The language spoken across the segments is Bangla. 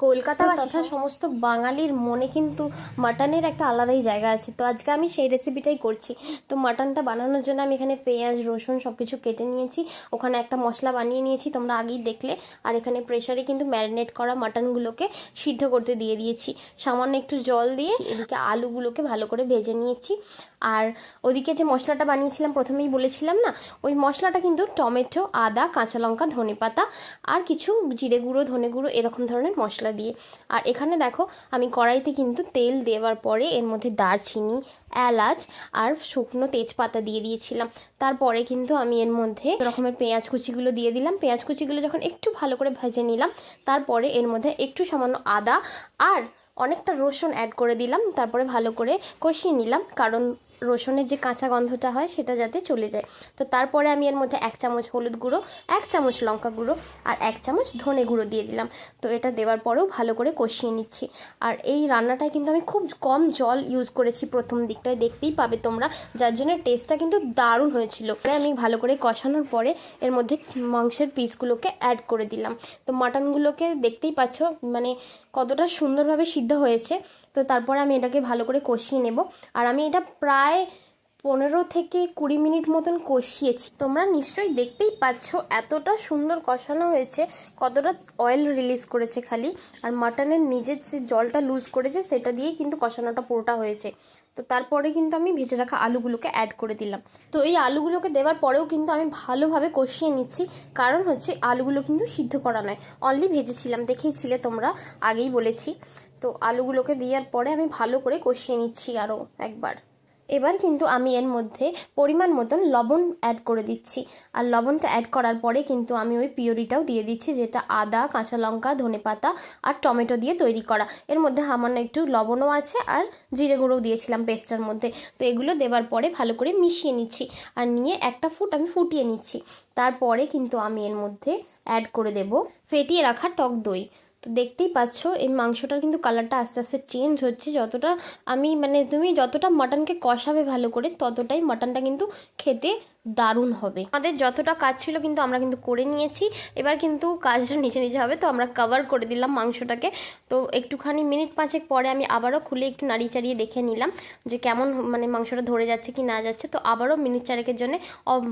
কলকাতাবাসী তথা সমস্ত বাঙালির মনে কিন্তু মাটনের একটা আলাদাই জায়গা আছে। তো আজকে আমি সেই রেসিপিটাই করছি। তো মাটনটা বানানোর জন্য আমি এখানে পেঁয়াজ রসুন সব কিছু কেটে নিয়েছি, ওখানে একটা মশলা বানিয়ে নিয়েছি, তোমরা আগেই দেখলে। আর এখানে প্রেশারে কিন্তু ম্যারিনেট করা মাটনগুলোকে সিদ্ধ করতে দিয়ে দিয়েছি, সামান্য একটু জল দিয়ে। এদিকে আলুগুলোকে ভালো করে ভেজে নিয়েছি। আর ওদিকে যে মশলাটা বানিয়েছিলাম প্রথমেই বলেছিলাম না, ওই মশলাটা কিন্তু টমেটো, আদা, কাঁচা লঙ্কা, ধনেপাতা আর কিছু জিরে গুঁড়ো, ধনে গুঁড়ো এরকম ধরনের মশলা দিয়ে। আর এখানে দেখো আমি কড়াইতে কিন্তু তেল দেওয়ার পরে এর মধ্যে দারচিনি, এলাচ আর শুকনো তেজপাতা দিয়ে দিয়েছিলাম। তারপরে কিন্তু আমি এর মধ্যে রকমের পেঁয়াজ কুচিগুলো দিয়ে দিলাম। পেঁয়াজ কুচিগুলো যখন একটু ভালো করে ভেজে নিলাম, তারপরে এর মধ্যে একটু সামান্য আদা আর অনেকটা রসুন অ্যাড করে দিলাম। তারপরে ভালো করে কষিয়ে নিলাম, কারণ রসুনের যে কাঁচা গন্ধটা হয় সেটা যাতে চলে যায়। তো তারপরে আমি এর মধ্যে 1 চামচ হলুদ গুঁড়ো, 1 চামচ লঙ্কা গুঁড়ো আর 1 চামচ ধনে গুঁড়ো দিয়ে দিলাম। তো এটা দেওয়ার পরেও ভালো করে কষিয়ে নিচ্ছি। আর এই রান্নাটায় কিন্তু আমি খুব কম জল ইউজ করেছি প্রথম দিকটায়, দেখতেই পাবে তোমরা, যার জন্য টেস্টটা কিন্তু দারুণ হয়েছিল। আমি ভালো করে কষানোর পরে এর মধ্যে মাংসের পিসগুলোকে অ্যাড করে দিলাম। তো মাটনগুলোকে দেখতেই পাচ্ছ মানে কতটা সুন্দরভাবে সিদ্ধ হয়েছে। তো তারপরে আমি এটাকে ভালো করে কষিয়ে নেব। আর আমি এটা প্রায় 15 থেকে 20 মিনিট মতন কষিয়েছি। তোমরা নিশ্চয়ই দেখতেই পাচ্ছ এতটা সুন্দর কষানো হয়েছে, কতটা অয়েল রিলিজ করেছে খালি। আর মাটনের নিজের যে জলটা লুজ করেছে সেটা দিয়েই কিন্তু কষানোটা পুরোটা হয়েছে। তো তারপরে কিন্তু আমি ভেজে রাখা আলুগুলোকে অ্যাড করে দিলাম। তো এই আলুগুলোকে দেওয়ার পরেও কিন্তু আমি ভালোভাবে কষিয়ে নিচ্ছি, কারণ হচ্ছে আলুগুলো কিন্তু সিদ্ধ করা নয়, অনলি ভেজেছিলাম, দেখেইছিলে তোমরা, আগেই বলেছি। তো আলুগুলোকে দেওয়ার পরে আমি ভালো করে কষিয়ে নিচ্ছি আরও একবার। এবার কিন্তু আমি এর মধ্যে পরিমাণ মতন লবণ অ্যাড করে দিচ্ছি। আর লবণটা অ্যাড করার পরে কিন্তু আমি ওই পিওরিটাও দিয়ে দিচ্ছি, যেটা আদা, কাঁচা লঙ্কা, ধনেপাতা আর টমেটো দিয়ে তৈরি করা। এর মধ্যে সামান্য একটু লবণও আছে আর জিরে গুঁড়োও দিয়েছিলাম পেস্টটার মধ্যে। তো এগুলো দেওয়ার পরে ভালো করে মিশিয়ে নিচ্ছি, আর নিয়ে একটা আমি ফুটিয়ে নিচ্ছি। তারপরে কিন্তু আমি এর মধ্যে অ্যাড করে দেব ফেটিয়ে রাখা টক দই। তো দেখতেই পাচ্ছ এই মাংসটার কিন্তু কালারটা আস্তে আস্তে চেঞ্জ হচ্ছে। যতটা আমি তুমি যতটা মাটনকে কষাবে ভালো করে, ততটাই মাটনটা কিন্তু খেতে দারুণ হবে। আমাদের যতটা কাজ ছিল কিন্তু আমরা কিন্তু করে নিয়েছি। এবার কিন্তু কাজটা নিচে নিচে হবে। তো আমরা কভার করে দিলাম মাংসটাকে। তো একটুখানি মিনিট 5 পরে আমি আবারও খুলে একটু নাড়িয়ে চাড়িয়ে দেখে নিলাম যে কেমন মাংসটা ধরে যাচ্ছে কি না যাচ্ছে। তো আবারও মিনিট 4 জন্য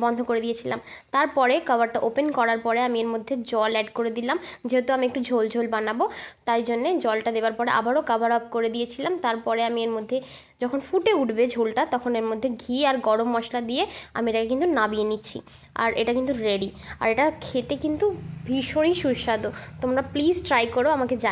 বন্ধ করে দিয়েছিলাম। তারপরে কভারটা ওপেন করার পরে আমি এর মধ্যে জল অ্যাড করে দিলাম, যেহেতু আমি একটু ঝোল ঝোল বানাবো তাই জন্যে জলটা দেওয়ার পরে আবারও কভার আপ করে দিয়েছিলাম। তারপরে আমি এর মধ্যে যখন ফুটে উঠবে ঝোলটা, তখন এর মধ্যে ঘি আর গরম মশলা দিয়ে আমি এটাকে কিন্তু নামিয়ে নিচ্ছি। আর এটা কিন্তু রেডি। আর এটা খেতে কিন্তু ভীষণই সুস্বাদু। তোমরা প্লিজ ট্রাই করো, আমাকে